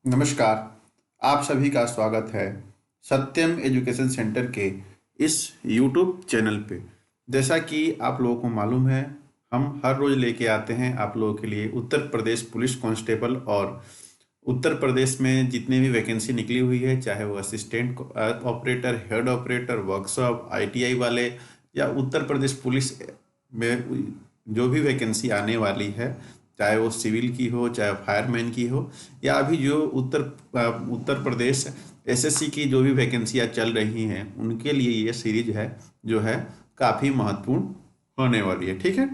नमस्कार। आप सभी का स्वागत है सत्यम एजुकेशन सेंटर के इस यूट्यूब चैनल पे। जैसा कि आप लोगों को मालूम है, हम हर रोज लेके आते हैं आप लोगों के लिए उत्तर प्रदेश पुलिस कांस्टेबल और उत्तर प्रदेश में जितनी भी वैकेंसी निकली हुई है, चाहे वो assistant operator, head operator, workshop, ITI वाले, या उत्तर प्रदेश पुलिस में जो भी वैकेंसी आने वाली है, चाहे वो सिविल की हो, चाहे फायरमैन की हो, या अभी जो उत्तर प्रदेश एसएससी की जो भी वैकेंसियाँ चल रही हैं, उनके लिए ये सीरीज है जो है काफ़ी महत्वपूर्ण होने वाली है। ठीक है,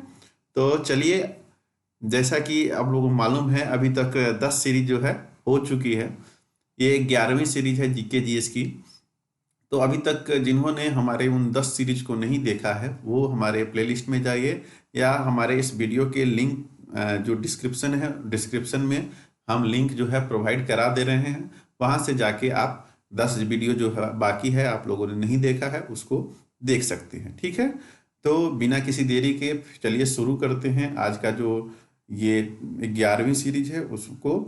तो चलिए, जैसा कि आप लोगों को मालूम है, अभी तक 10 सीरीज जो है हो चुकी है। ये 11वीं सीरीज है जीके जीएस की। तो अभी तक जिन्होंने हमारे उन 10 सीरीज को नहीं देखा है, वो हमारे प्लेलिस्ट में जाइए, या हमारे इस वीडियो के लिंक जो डिस्क्रिप्शन है, डिस्क्रिप्शन में हम लिंक जो है प्रोवाइड करा दे रहे हैं, वहाँ से जाके आप 10 वीडियो जो है बाकी है, आप लोगों ने नहीं देखा है, उसको देख सकते हैं। ठीक है, तो बिना किसी देरी के चलिए शुरू करते हैं आज का जो ये 11वीं सीरीज है उसको।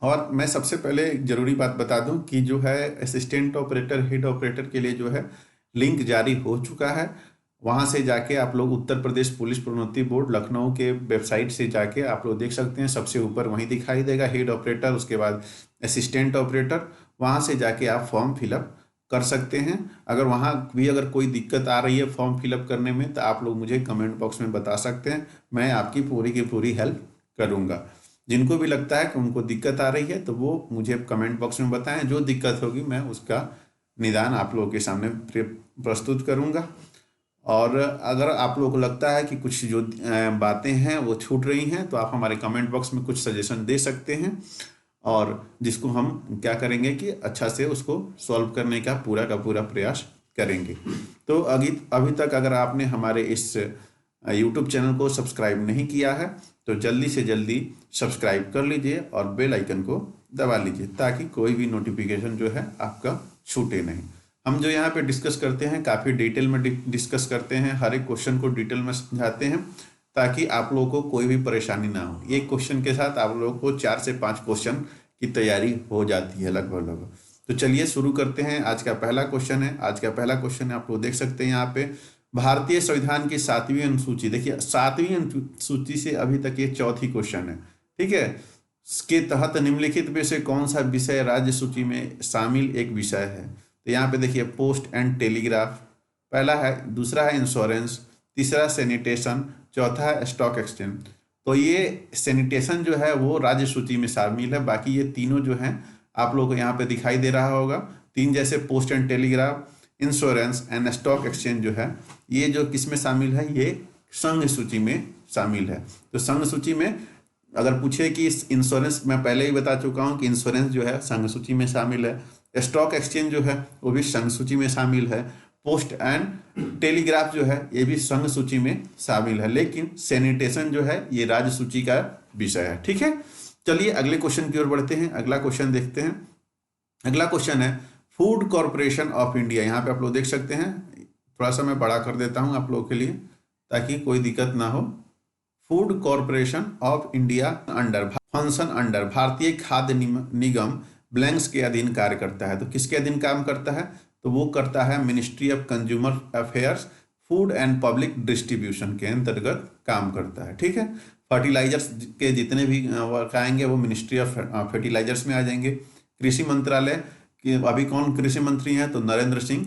और मैं सबसे पहले एक जरूरी बात बता दूं कि जो है असिस्टेंट ऑपरेटर, हेड ऑपरेटर के लिए जो है लिंक जारी हो चुका है। वहां से जाके आप लोग उत्तर प्रदेश पुलिस प्रोन्नति बोर्ड लखनऊ के वेबसाइट से जाके आप लोग देख सकते हैं। सबसे ऊपर वहीं दिखाई देगा हेड ऑपरेटर, उसके बाद असिस्टेंट ऑपरेटर। वहां से जाके आप फॉर्म फिलअप कर सकते हैं। अगर वहाँ भी अगर कोई दिक्कत आ रही है फॉर्म फिलअप करने में, तो आप लोग मुझे कमेंट बॉक्स में बता सकते हैं, मैं आपकी पूरी की पूरी हेल्प करूँगा। जिनको भी लगता है कि उनको दिक्कत आ रही है, तो वो मुझे कमेंट बॉक्स में बताएं, जो दिक्कत होगी मैं उसका निदान आप लोगों के सामने प्रस्तुत करूंगा। और अगर आप लोगों को लगता है कि कुछ जो बातें हैं वो छूट रही हैं, तो आप हमारे कमेंट बॉक्स में कुछ सजेशन दे सकते हैं, और जिसको हम क्या करेंगे कि अच्छा से उसको सॉल्व करने का पूरा प्रयास करेंगे। तो अभी अभी तक अगर आपने हमारे इस यूट्यूब चैनल को सब्सक्राइब नहीं किया है, तो जल्दी से जल्दी सब्सक्राइब कर लीजिए और बेल आइकन को दबा लीजिए, ताकि कोई भी नोटिफिकेशन जो है आपका छूटे नहीं। हम जो यहाँ पे डिस्कस करते हैं काफ़ी डिटेल में डिस्कस करते हैं, हर एक क्वेश्चन को डिटेल में समझाते हैं, ताकि आप लोगों को कोई भी परेशानी ना हो। एक क्वेश्चन के साथ आप लोगों को 4 से 5 क्वेश्चन की तैयारी हो जाती है लगभग। तो चलिए शुरू करते हैं। आज का पहला क्वेश्चन है, आप लोग देख सकते हैं यहाँ पे, भारतीय संविधान की 7वीं अनुसूची, देखिए 7वीं अनुसूची से अभी तक ये चौथी क्वेश्चन है। ठीक है, इसके तहत निम्नलिखित में से कौन सा विषय राज्य सूची में शामिल एक विषय है? तो यहाँ पे देखिए पोस्ट एंड टेलीग्राफ पहला है, दूसरा है इंश्योरेंस, तीसरा सैनिटेशन, चौथा है स्टॉक एक्सचेंज। तो ये सैनिटेशन जो है वो राज्य सूची में शामिल है। बाकी ये तीनों जो हैं आप लोगों को यहाँ पे दिखाई दे रहा होगा, तीन जैसे post and telegraph, insurance and stock exchange जो है, ये जो किस में शामिल है, ये संघ सूची में शामिल है। तो संघ सूची में अगर पूछे कि इंश्योरेंस, मैं पहले ही बता चुका हूँ कि इंश्योरेंस जो है संघ सूची में शामिल है, स्टॉक एक्सचेंज जो है वो भी संघ सूची में शामिल है, पोस्ट एंड टेलीग्राफ जो है ये भी संघ सूची में शामिल है, लेकिन सैनिटेशन जो है ये राज्य सूची का विषय है। ठीक है, चलिए अगले क्वेश्चन की ओर बढ़ते हैं। अगला क्वेश्चन देखते हैं। अगला क्वेश्चन है फूड कॉरपोरेशन ऑफ इंडिया। यहाँ पे आप लोग देख सकते हैं, थोड़ा सा मैं बड़ा कर देता हूँ आप लोगों के लिए ताकि कोई दिक्कत ना हो। Food corporation of India under भारतीय खाद्य निगम ब्लैंक्स के अधीन कार्य करता है। तो किसके अधीन काम करता है? तो वो करता है ministry of consumer affairs, food and public distribution के अंतर्गत काम करता है। ठीक है, फर्टिलाइजर्स के जितने भी वर्क आएंगे वो मिनिस्ट्री ऑफ फर्टिलाइजर्स में आ जाएंगे। कृषि मंत्रालय कि अभी कौन कृषि मंत्री हैं? तो नरेंद्र सिंह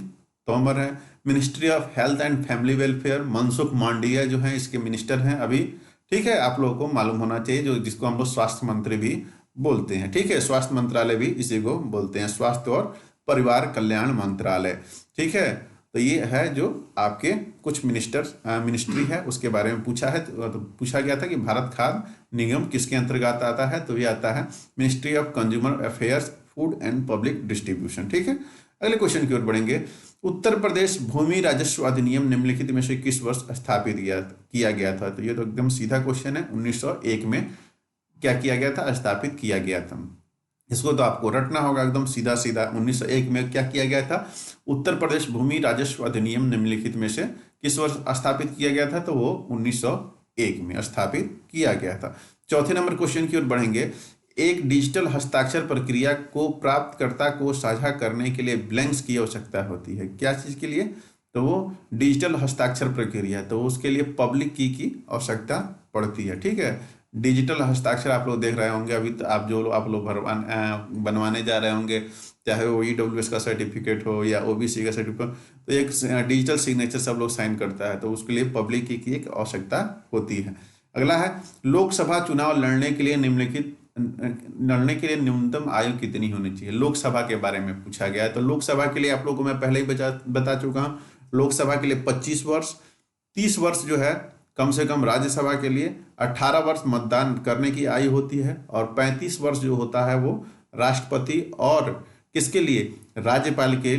तोमर है। Ministry of health and family welfare, Mansukh Mandaviya जो है इसके मिनिस्टर हैं अभी। ठीक है, आप लोगों को मालूम होना चाहिए, जो जिसको हम लोग स्वास्थ्य मंत्री भी बोलते हैं। ठीक है, स्वास्थ्य मंत्रालय भी इसी को बोलते हैं, स्वास्थ्य और परिवार कल्याण मंत्रालय। ठीक है, तो ये है जो आपके कुछ मिनिस्ट्री है उसके बारे में पूछा है। तो पूछा गया था कि भारत खाद्य निगम किसके अंतर्गत आता है? तो ये आता है ministry of consumer affairs, food and public distribution. ठीक है, अगले क्वेश्चन की ओर बढ़ेंगे। उत्तर प्रदेश भूमि राजस्व अधिनियम निम्नलिखित में से किस वर्ष स्थापित किया गया था? तो ये तो एकदम सीधा क्वेश्चन है, 1901 में क्या किया गया था? स्थापित किया गया था। इसको तो आपको रटना होगा, एकदम सीधा सीधा। 1901 में क्या किया गया था? उत्तर प्रदेश भूमि राजस्व अधिनियम निम्नलिखित में से किस वर्ष स्थापित किया गया था? तो वो 1901 में स्थापित किया गया था। चौथे नंबर क्वेश्चन की ओर बढ़ेंगे। एक डिजिटल हस्ताक्षर प्रक्रिया को प्राप्तकर्ता को साझा करने के लिए ब्लैंक्स की आवश्यकता होती है। क्या चीज़ के लिए? तो वो डिजिटल हस्ताक्षर प्रक्रिया, तो उसके लिए पब्लिक की आवश्यकता पड़ती है। ठीक है, डिजिटल हस्ताक्षर आप लोग देख रहे होंगे अभी, तो आप लोग बनवाने जा रहे होंगे, चाहे वो EWS का सर्टिफिकेट हो या OBC का सर्टिफिकेट, तो एक डिजिटल सिग्नेचर सब लोग साइन करता है, तो उसके लिए पब्लिक की एक आवश्यकता होती है। अगला है, लोकसभा चुनाव लड़ने के लिए न्यूनतम आयु कितनी होनी चाहिए? लोकसभा के बारे में पूछा गया है। तो लोकसभा के लिए आप लोगों को मैं पहले ही बता चुका हूँ, लोकसभा के लिए 25 वर्ष, 30 वर्ष जो है कम से कम राज्यसभा के लिए, 18 वर्ष मतदान करने की आयु होती है, और 35 वर्ष जो होता है वो राष्ट्रपति और किसके लिए, राज्यपाल के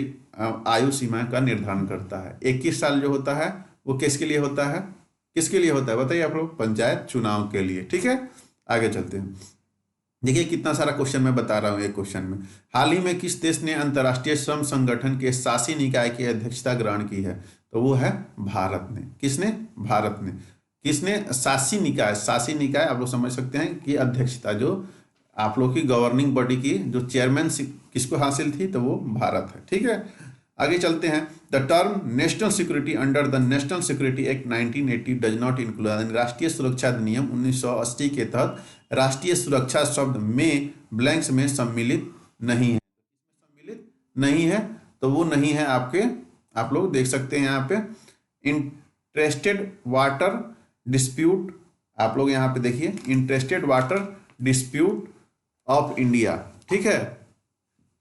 आयु सीमा का निर्धारण करता है। 21 साल जो होता है वो किसके लिए होता है? किसके लिए होता है बताइए आप लोग? पंचायत चुनाव के लिए। ठीक है, आगे चलते हैं। देखिए कितना सारा क्वेश्चन मैं बता रहा हूँ एक क्वेश्चन में। हाल ही में किस देश ने अंतर्राष्ट्रीय श्रम संगठन के शासी निकाय की अध्यक्षता ग्रहण की है? तो वो है भारत ने। किसने? भारत ने। किसने? शासी निकाय आप लोग समझ सकते हैं कि अध्यक्षता, जो आप लोग की गवर्निंग बॉडी की जो चेयरमैन किसको हासिल थी? तो वो भारत है। ठीक है, आगे चलते हैं। The term national security under the national security act 1980 does not include, राष्ट्रीय सुरक्षा अधिनियम 1980 के तहत राष्ट्रीय सुरक्षा शब्द में ब्लैंक्स में सम्मिलित नहीं है। सम्मिलित नहीं है, तो वो नहीं है आपके, आप लोग देख सकते हैं यहाँ पे, इंटरेस्टेड वाटर डिस्प्यूट, आप लोग यहाँ पे देखिए, interested water dispute of India. ठीक है,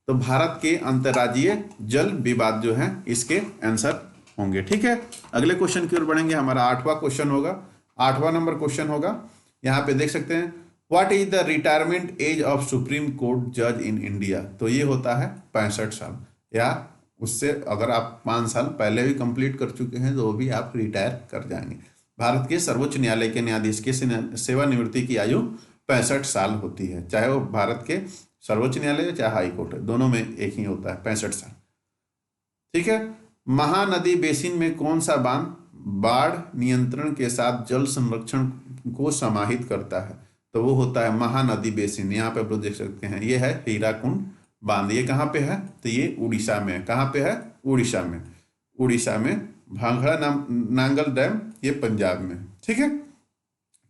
तो भारत के अंतर्राज्यीय जल विवाद जो है इसके आंसर होंगे। ठीक है, अगले क्वेश्चन की ओर बढ़ेंगे। हमारा 8वां क्वेश्चन होगा, 8वां नंबर क्वेश्चन होगा। यहाँ पे देख सकते हैं, what is the retirement age of supreme court जज इन इंडिया? तो ये होता है 65 साल, या उससे अगर आप 5 साल पहले भी कंप्लीट कर चुके हैं तो वो भी आप रिटायर कर जाएंगे। भारत के सर्वोच्च न्यायालय के न्यायाधीश की सेवानिवृत्ति की आयु 65 साल होती है, चाहे वो भारत के सर्वोच्च न्यायालय चाहे हाई कोर्ट है, दोनों में एक ही होता है, 65 साल। ठीक है, महानदी बेसिन में कौन सा बांध बाढ़ नियंत्रण के साथ जल संरक्षण को समाहित करता है? तो वो होता है महानदी बेसिन। यहाँ पे आप लोग देख सकते हैं, ये है हीराकुंड बांध। ये कहाँ पे है? तो ये उड़ीसा में है। कहाँ पे है? उड़ीसा में। उड़ीसा में भांगड़ा नांगल डैम ये पंजाब में। ठीक है,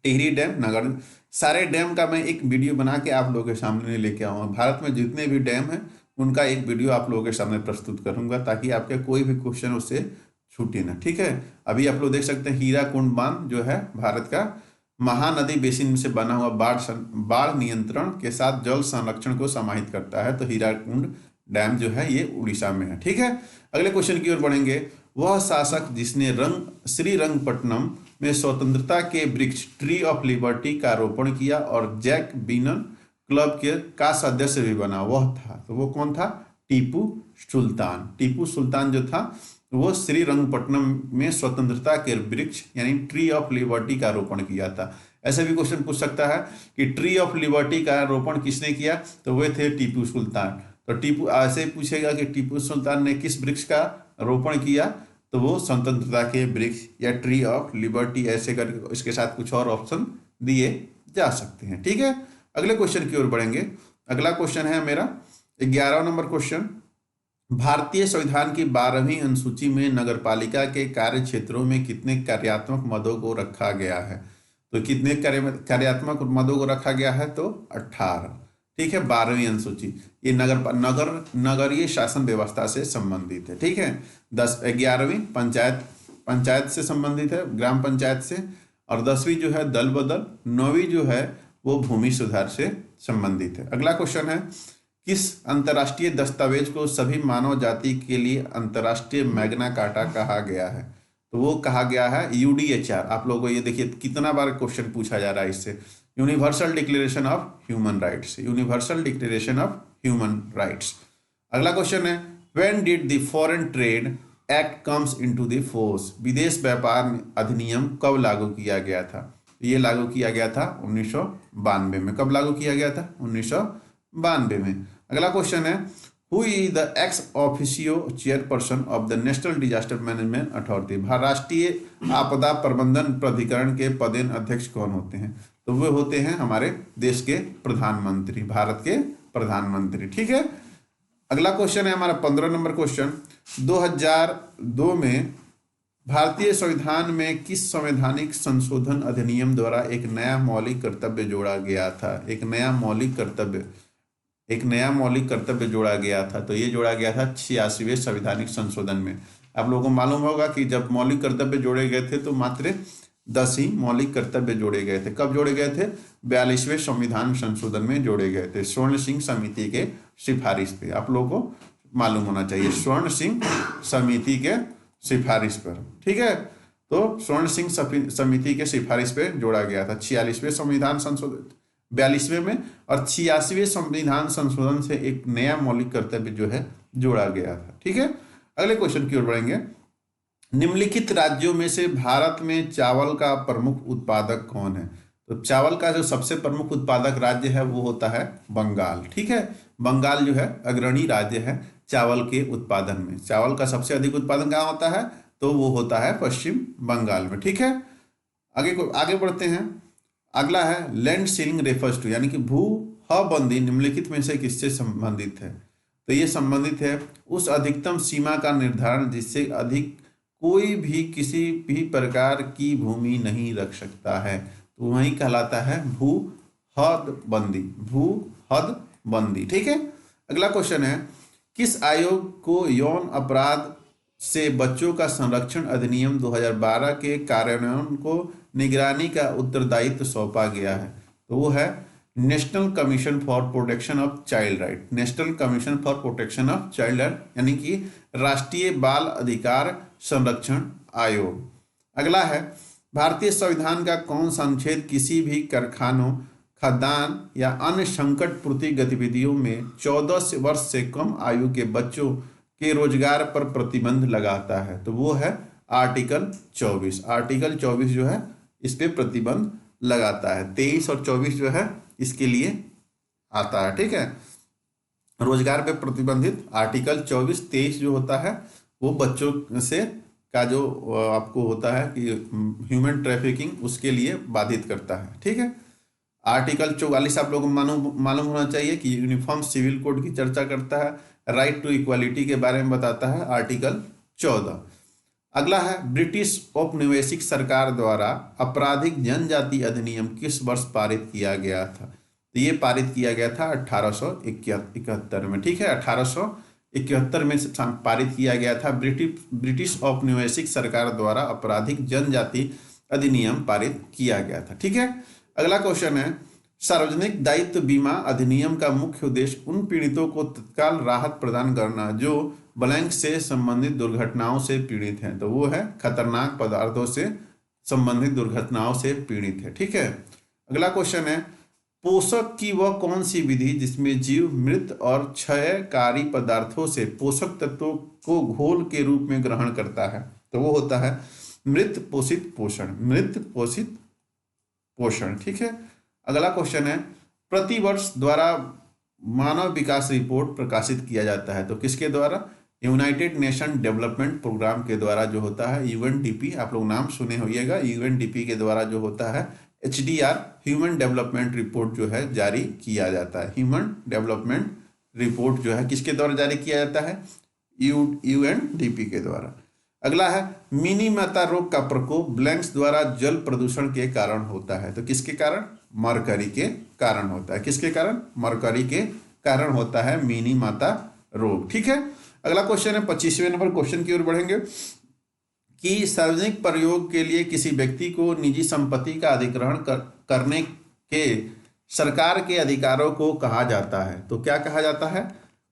टिहरी डैम, नगर, सारे डैम का मैं एक वीडियो बना के आप लोगों के सामने लेके आऊँगा। भारत में जितने भी डैम हैं उनका एक वीडियो आप लोगों के सामने प्रस्तुत करूंगा, ताकि आपके कोई भी क्वेश्चन उससे छूटे ना। ठीक है, अभी आप लोग देख सकते हैं हीराकुंड बांध जो है भारत का महानदी बेसिन से बना हुआ बाढ़ नियंत्रण के साथ जल संरक्षण को समाहित करता है। तो हीराकुंड डैम जो है ये उड़ीसा में है। ठीक है, अगले क्वेश्चन की ओर बढ़ेंगे। वह शासक जिसने श्रीरंगपट्टनम में स्वतंत्रता के वृक्ष ट्री ऑफ लिबर्टी का रोपण किया और जैक बीनन क्लब का सदस्य भी बना, वह था, तो वो कौन था? टीपू सुल्तान। टीपू सुल्तान जो था वो श्रीरंगपट्टनम में स्वतंत्रता के वृक्ष यानी ट्री ऑफ लिबर्टी का रोपण किया था। ऐसा भी क्वेश्चन पूछ सकता है कि ट्री ऑफ लिबर्टी का रोपण किसने किया? तो वे थे टीपू सुल्तान। तो टीपू ऐसे ही पूछेगा कि टीपू सुल्तान ने किस वृक्ष का रोपण किया? तो वो स्वतंत्रता के वृक्ष या ट्री ऑफ लिबर्टी, ऐसे करके इसके साथ कुछ और ऑप्शन दिए जा सकते हैं। ठीक है, अगले क्वेश्चन की ओर बढ़ेंगे। अगला क्वेश्चन है मेरा 11वां नंबर क्वेश्चन। भारतीय संविधान की 12वीं अनुसूची में नगरपालिका के कार्य क्षेत्रों में कितने कार्यात्मक मदों को रखा गया है? तो कितने कार्यात्मक मदों को रखा गया है? तो 18। ठीक है, 12वीं अनुसूची ये नगरीय शासन व्यवस्था से संबंधित है। ठीक है, 11वीं पंचायत से संबंधित है, ग्राम पंचायत से, और 10वीं जो है दल बदल, 9वीं जो है वो भूमि सुधार से संबंधित है। अगला क्वेश्चन है, किस अंतर्राष्ट्रीय दस्तावेज को सभी मानव जाति के लिए अंतर्राष्ट्रीय मैग्ना कार्टा कहा गया है? तो वो कहा गया है UDHR। आप लोगों को ये देखिए कितना बार क्वेश्चन पूछा जा रहा है इससे, universal declaration of human rights, universal declaration of human rights. अगला क्वेश्चन है, when did the foreign trade act comes into the force? विदेश व्यापार अधिनियम कब लागू किया गया था? ये लागू किया गया था 1992 में। कब लागू किया गया था? 1992 में। अगला क्वेश्चन है, who is the ex officio chairperson of the national disaster management authority, राष्ट्रीय आपदा प्रबंधन प्राधिकरण के पदेन अध्यक्ष कौन होते हैं? तो वो होते हैं हमारे देश के प्रधानमंत्री, भारत के प्रधानमंत्री। ठीक है, अगला क्वेश्चन है हमारा 15 नंबर क्वेश्चन। 2002 में भारतीय संविधान में किस संवैधानिक संशोधन अधिनियम द्वारा एक नया मौलिक कर्तव्य जोड़ा गया था? एक नया मौलिक कर्तव्य जोड़ा गया था। तो ये जोड़ा गया था 86वें संवैधानिक संशोधन में। आप लोगों को मालूम होगा कि जब मौलिक कर्तव्य जोड़े गए थे तो मात्र 10 ही मौलिक कर्तव्य जोड़े गए थे। कब जोड़े गए थे? 42वें संविधान संशोधन में जोड़े गए थे, स्वर्ण सिंह समिति के सिफारिश पे। आप लोगों को मालूम होना चाहिए, स्वर्ण सिंह समिति के सिफारिश पर। ठीक है, तो स्वर्ण सिंह समिति के सिफारिश पे जोड़ा गया था 46वें संविधान संशोधन 42वें में, और 86वें संविधान संशोधन से एक नया मौलिक कर्तव्य जो है जोड़ा गया था। ठीक है, अगले क्वेश्चन की ओर बढ़ेंगे। निम्नलिखित राज्यों में से भारत में चावल का प्रमुख उत्पादक कौन है? तो चावल का जो सबसे प्रमुख उत्पादक राज्य है वो होता है बंगाल। ठीक है, बंगाल जो है अग्रणी राज्य है चावल के उत्पादन में। चावल का सबसे अधिक उत्पादन कहाँ होता है? तो वो होता है पश्चिम बंगाल में। ठीक है, आगे बढ़ते हैं। अगला है लैंड सीलिंग रेफर्स टू, यानी कि भू हबंदी निम्नलिखित में से किससे संबंधित है? तो ये संबंधित है उस अधिकतम सीमा का निर्धारण जिससे अधिक कोई भी किसी भी प्रकार की भूमि नहीं रख सकता है, तो वही कहलाता है भू हदबंदी, भू हदबंदी। ठीक है, अगला क्वेश्चन है किस आयोग को यौन अपराध से बच्चों का संरक्षण अधिनियम 2012 के कार्यान्वयन को निगरानी का उत्तरदायित्व सौंपा गया है? तो वो है national commission for protection of child right, national commission for protection of child right, यानी कि राष्ट्रीय बाल अधिकार संरक्षण आयोग। अगला है भारतीय संविधान का कौन सा अनुच्छेद किसी भी कारखानों, खदान या अन्य संकट पूर्ति गतिविधियों में 14 वर्ष से कम आयु के बच्चों के रोजगार पर प्रतिबंध लगाता है? तो वो है आर्टिकल 24। आर्टिकल 24 जो है इस पे प्रतिबंध लगाता है। 23 और 24 जो है इसके लिए आता है। ठीक है, रोजगार पे प्रतिबंधित आर्टिकल 24, 23 जो होता है वो बच्चों से का जो आपको होता है कि ह्यूमन ट्रैफिकिंग उसके लिए बाधित करता है। ठीक है, आर्टिकल 44 आप लोगों को मालूम होना चाहिए कि यूनिफॉर्म सिविल कोड की चर्चा करता है, राइट टू इक्वालिटी के बारे में बताता है आर्टिकल 14। अगला है ब्रिटिश औपनिवेशिक सरकार द्वारा आपराधिक जनजाति अधिनियम किस वर्ष पारित किया गया था? तो ये पारित किया गया था 1871 में। ठीक है, 1871 में पारित किया गया था। ब्रिटिश औपनिवेशिक सरकार द्वारा आपराधिक जनजाति अधिनियम पारित किया गया था। ठीक है, अगला क्वेश्चन है सार्वजनिक दायित्व बीमा अधिनियम का मुख्य उद्देश्य उन पीड़ितों को तत्काल राहत प्रदान करना जो ब्लैंक से संबंधित दुर्घटनाओं से पीड़ित हैं। तो वो है खतरनाक पदार्थों से संबंधित दुर्घटनाओं से पीड़ित है। ठीक है, अगला क्वेश्चन है पोषक की वह कौन सी विधि जिसमें जीव मृत और क्षयकारी पदार्थों से पोषक तत्वों को घोल के रूप में ग्रहण करता है? तो वो होता है मृत पोषित पोषण, मृत पोषित पोषण। ठीक है, अगला क्वेश्चन है प्रतिवर्ष द्वारा मानव विकास रिपोर्ट प्रकाशित किया जाता है, तो किसके द्वारा? यूनाइटेड नेशन डेवलपमेंट प्रोग्राम के द्वारा जो होता है यूएनडीपी, आप लोग नाम सुने होइएगा, यूएनडीपी के द्वारा जो होता है एचडीआर ह्यूमन डेवलपमेंट रिपोर्ट जो है जारी किया जाता है। ह्यूमन डेवलपमेंट रिपोर्ट जो है किसके द्वारा जारी किया जाता है? यूएनडीपी के द्वारा। अगला है मिनी माता रोग का प्रकोप ब्लैंक्स द्वारा जल प्रदूषण के कारण होता है, तो किसके कारण? मरकरी के कारण होता है। किसके कारण? मरकरी के कारण होता है मिनी माता रोग। ठीक है, अगला क्वेश्चन है 25वें नंबर क्वेश्चन की ओर बढ़ेंगे कि सार्वजनिक प्रयोग के लिए किसी व्यक्ति को निजी संपत्ति का अधिग्रहण करने के सरकार के अधिकारों को कहा जाता है? तो क्या कहा जाता है?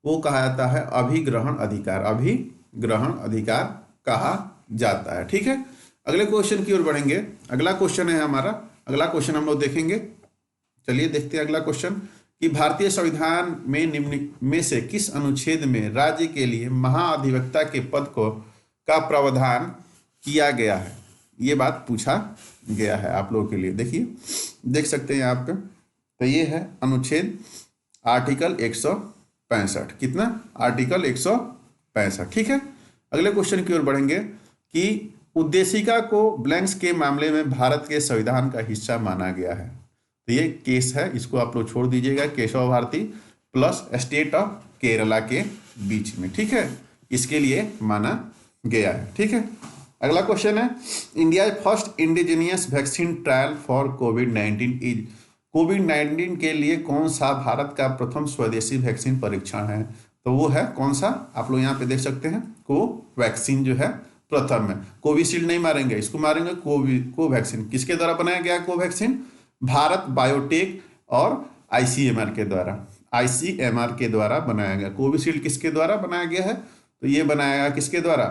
वो कहा जाता है अभिग्रहण अधिकार, अभिग्रहण अधिकार कहा जाता है। ठीक है, अगले क्वेश्चन की ओर बढ़ेंगे। अगला क्वेश्चन है हमारा, अगला क्वेश्चन हम लोग देखेंगे। चलिए देखते हैं अगला क्वेश्चन कि भारतीय संविधान में निम्न में से किस अनुच्छेद में राज्य के लिए महाधिवक्ता के पद को का प्रावधान किया गया है? ये बात पूछा गया है आप लोगों के लिए। देखिए, देख सकते हैं यहाँ पे, तो ये है अनुच्छेद आर्टिकल 165। कितना? आर्टिकल 165। ठीक है, अगले क्वेश्चन की ओर बढ़ेंगे कि उद्देशिका को ब्लैंक्स के मामले में भारत के संविधान का हिस्सा माना गया है। तो ये केस है, इसको आप लोग छोड़ दीजिएगा, Keshav Bharati plus state of Kerala के बीच में। ठीक है, इसके लिए माना गया है। ठीक है, अगला क्वेश्चन है India first indigenous vaccine trial for कोविड-19 इज। कोविड-19 के लिए कौन सा भारत का प्रथम स्वदेशी वैक्सीन परीक्षण है? तो वो है कौन सा? आप लोग यहाँ पे देख सकते हैं, कोवैक्सीन जो है प्रथम है। कोविशील्ड नहीं मारेंगे, इसको मारेंगे कोवैक्सीन। किसके द्वारा बनाया गया कोवैक्सीन? भारत बायोटेक और आईसीएमआर के द्वारा, आईसीएमआर के द्वारा बनाया गया। कोविशील्ड किसके द्वारा बनाया गया है? तो ये बनाया गया किसके द्वारा?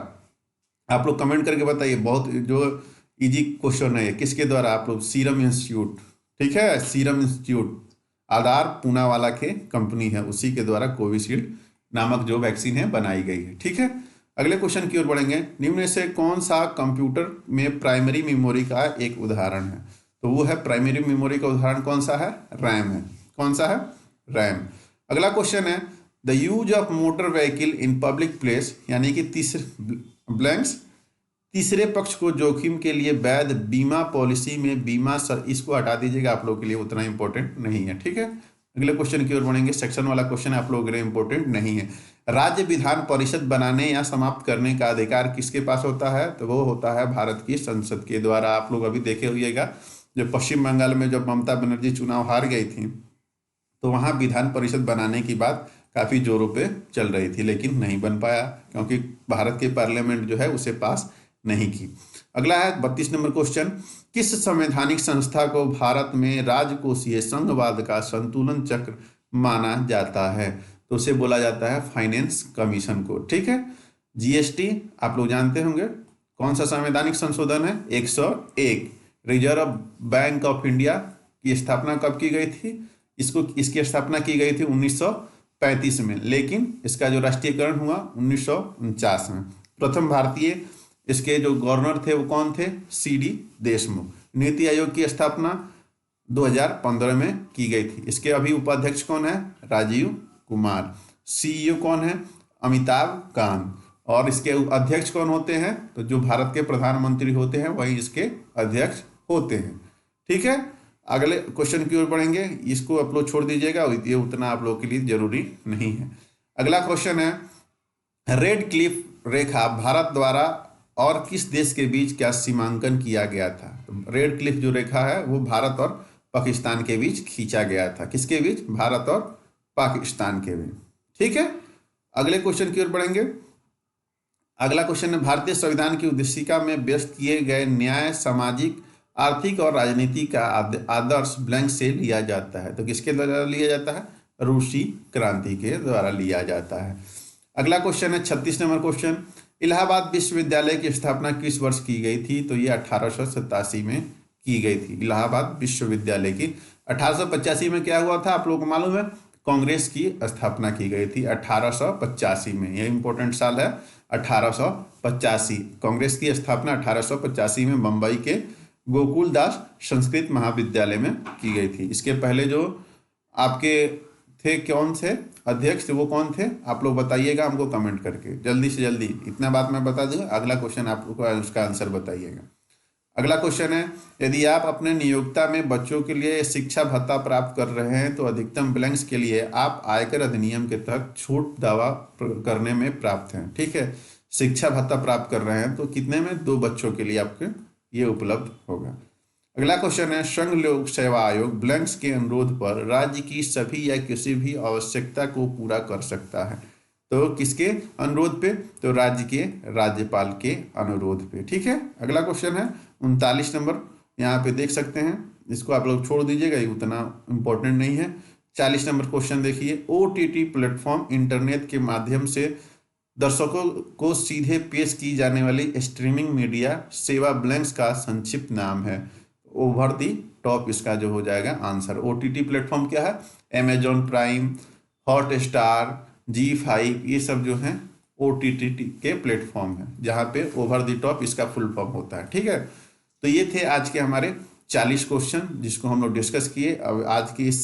आप लोग कमेंट करके बताइए, बहुत जो इजी क्वेश्चन है ये। किसके द्वारा? आप लोग सीरम इंस्टीट्यूट, ठीक है, सीरम इंस्टीट्यूट आधार पूनावाला के कंपनी है, उसी के द्वारा कोविशील्ड नामक जो वैक्सीन है बनाई गई है। ठीक है, अगले क्वेश्चन की ओर बढ़ेंगे। निम्न में से कौन सा कंप्यूटर में प्राइमरी मेमोरी का एक उदाहरण है? तो वो है प्राइमरी मेमोरी का उदाहरण कौन सा है? रैम है। कौन सा है? रैम। अगला क्वेश्चन है the use of motor vehicle in public place, यानी कि तीसरे पक्ष को जोखिम के लिए वैध बीमा पॉलिसी में बीमा सर, इसको हटा दीजिएगा, आप लोगों के लिए उतना इंपॉर्टेंट नहीं है। ठीक है, अगले क्वेश्चन की ओर बढ़ेंगे। सेक्शन वाला क्वेश्चन आप लोगों के लिए इंपॉर्टेंट नहीं है। राज्य विधान परिषद बनाने या समाप्त करने का अधिकार किसके पास होता है? तो वो होता है भारत की संसद के द्वारा। आप लोग अभी देखे होइएगा, जब पश्चिम बंगाल में जब ममता बनर्जी चुनाव हार गई थी, तो वहाँ विधान परिषद बनाने की बात काफ़ी जोरों पे चल रही थी, लेकिन नहीं बन पाया, क्योंकि भारत के पार्लियामेंट जो है उसे पास नहीं की। अगला है 32 नंबर क्वेश्चन। किस संवैधानिक संस्था को भारत में राजकोषीय संघवाद का संतुलन चक्र माना जाता है? तो उसे बोला जाता है फाइनेंस कमीशन को। ठीक है, जीएसटी आप लोग जानते होंगे। कौन सा संवैधानिक संशोधन है? 101। रिजर्व बैंक ऑफ इंडिया की स्थापना कब की गई थी? इसकी स्थापना की गई थी 1935 में, लेकिन इसका जो राष्ट्रीयकरण हुआ 1949 में। प्रथम भारतीय इसके जो गवर्नर थे वो कौन थे? सीडी देशमुख। नीति आयोग की स्थापना 2015 में की गई थी। इसके अभी उपाध्यक्ष कौन है? राजीव कुमार। सीईओ कौन है? अमिताभ कांत। और इसके अध्यक्ष कौन होते हैं? तो जो भारत के प्रधानमंत्री होते हैं वही इसके अध्यक्ष होते हैं। ठीक है, अगले क्वेश्चन की ओर बढ़ेंगे। इसको आप लोग छोड़ दीजिएगा, ये उतना आप लोगों के लिए जरूरी नहीं है। अगला क्वेश्चन है रेड क्लिफ रेखा भारत द्वारा और किस देश के बीच क्या सीमांकन किया गया था? तो रेड क्लिफ जो रेखा है वो भारत और पाकिस्तान के बीच खींचा गया था। किसके बीच? भारत और पाकिस्तान के बीच। ठीक है, अगले क्वेश्चन की ओर बढ़ेंगे। अगला क्वेश्चन है भारतीय संविधान की उद्देशिका में व्यक्त किए गए न्याय, सामाजिक, आर्थिक और राजनीति का आदर्श ब्लैंक से लिया जाता है। तो किसके द्वारा लिया जाता है? रूसी क्रांति के द्वारा लिया जाता है। अगला क्वेश्चन है 36 नंबर क्वेश्चन। इलाहाबाद विश्वविद्यालय की स्थापना किस वर्ष की गई थी? तो ये 1887 में की गई थी। इलाहाबाद विश्वविद्यालय की 1885 में क्या हुआ था आप लोगों को मालूम है? कांग्रेस की स्थापना की गई थी 1885 में। यह इंपॉर्टेंट साल है 1885। कांग्रेस की स्थापना 1885 में मुंबई के गोकुल दास संस्कृत महाविद्यालय में की गई थी। इसके पहले जो आपके थे कौन थे अध्यक्ष, वो कौन थे? आप लोग बताइएगा हमको कमेंट करके, जल्दी से जल्दी। इतना बात मैं बता दूंगा, अगला क्वेश्चन आप लोग उसका आंसर बताइएगा। अगला क्वेश्चन है यदि आप अपने नियोक्ता में बच्चों के लिए शिक्षा भत्ता प्राप्त कर रहे हैं तो अधिकतम ब्लैंक्स के लिए आप आयकर अधिनियम के तहत छूट दावा करने में प्राप्त हैं। ठीक है, शिक्षा भत्ता प्राप्त कर रहे हैं तो कितने में? 2 बच्चों के लिए आपके ये उपलब्ध होगा। अगला क्वेश्चन है संघ लोक सेवा आयोग ब्लैंक्स के अनुरोध पर राज्य की सभी या किसी भी आवश्यकता को पूरा कर सकता है। तो किसके अनुरोध पे? तो राज्य के राज्यपाल के अनुरोध पे। ठीक है, अगला क्वेश्चन है 39 नंबर, यहाँ पे देख सकते हैं। इसको आप लोग छोड़ दीजिएगा, ये उतना इम्पोर्टेंट नहीं है। 40 नंबर क्वेश्चन देखिए। OTT प्लेटफॉर्म इंटरनेट के माध्यम से दर्शकों को सीधे पेश की जाने वाली स्ट्रीमिंग मीडिया सेवा ब्लैंक्स का संक्षिप्त नाम है। ओवर दी टॉप इसका जो हो जाएगा आंसर। OTT प्लेटफॉर्म क्या है? अमेजॉन प्राइम, हॉटस्टार, G5, ये सब जो हैं OTT के प्लेटफॉर्म है, जहाँ पे ओवर दी टॉप इसका फुल फॉर्म होता है। ठीक है, तो ये थे आज के हमारे 40 क्वेश्चन जिसको हम लोग डिस्कस किए। अब आज की इस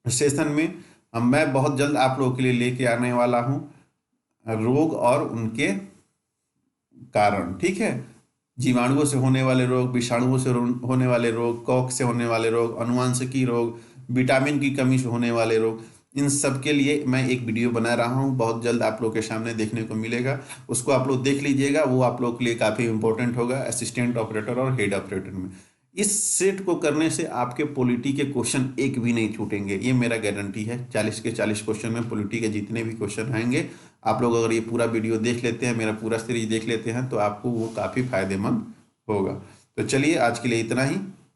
सेशन में अब मैं बहुत जल्द आप लोगों के लिए लेके आने वाला हूँ रोग और उनके कारण, ठीक है। जीवाणुओं से होने वाले रोग, विषाणुओं से होने वाले रोग, कॉक से होने वाले रोग, अनुवांशिकी रोग, विटामिन की कमी से होने वाले रोग, इन सब के लिए मैं एक वीडियो बना रहा हूँ, बहुत जल्द आप लोग के सामने देखने को मिलेगा। उसको आप लोग देख लीजिएगा, वो आप लोग के लिए काफ़ी इंपॉर्टेंट होगा असिस्टेंट ऑपरेटर और हेड ऑपरेटर में। इस सेट को करने से आपके पॉलिटी के क्वेश्चन एक भी नहीं छूटेंगे, ये मेरा गारंटी है। 40 के 40 क्वेश्चन में पॉलिटी के जितने भी क्वेश्चन आएंगे, आप लोग अगर ये पूरा वीडियो देख लेते हैं, मेरा पूरा सीरीज देख लेते हैं, तो आपको वो काफ़ी फायदेमंद होगा। तो चलिए आज के लिए इतना ही,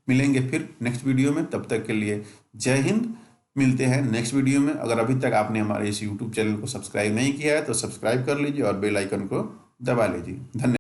मिलेंगे फिर नेक्स्ट वीडियो में। तब तक के लिए जय हिंद। मिलते हैं नेक्स्ट वीडियो में। अगर अभी तक आपने हमारे इस यूट्यूब चैनल को सब्सक्राइब नहीं किया है तो सब्सक्राइब कर लीजिए और बेल आइकन को दबा लीजिए। धन्यवाद।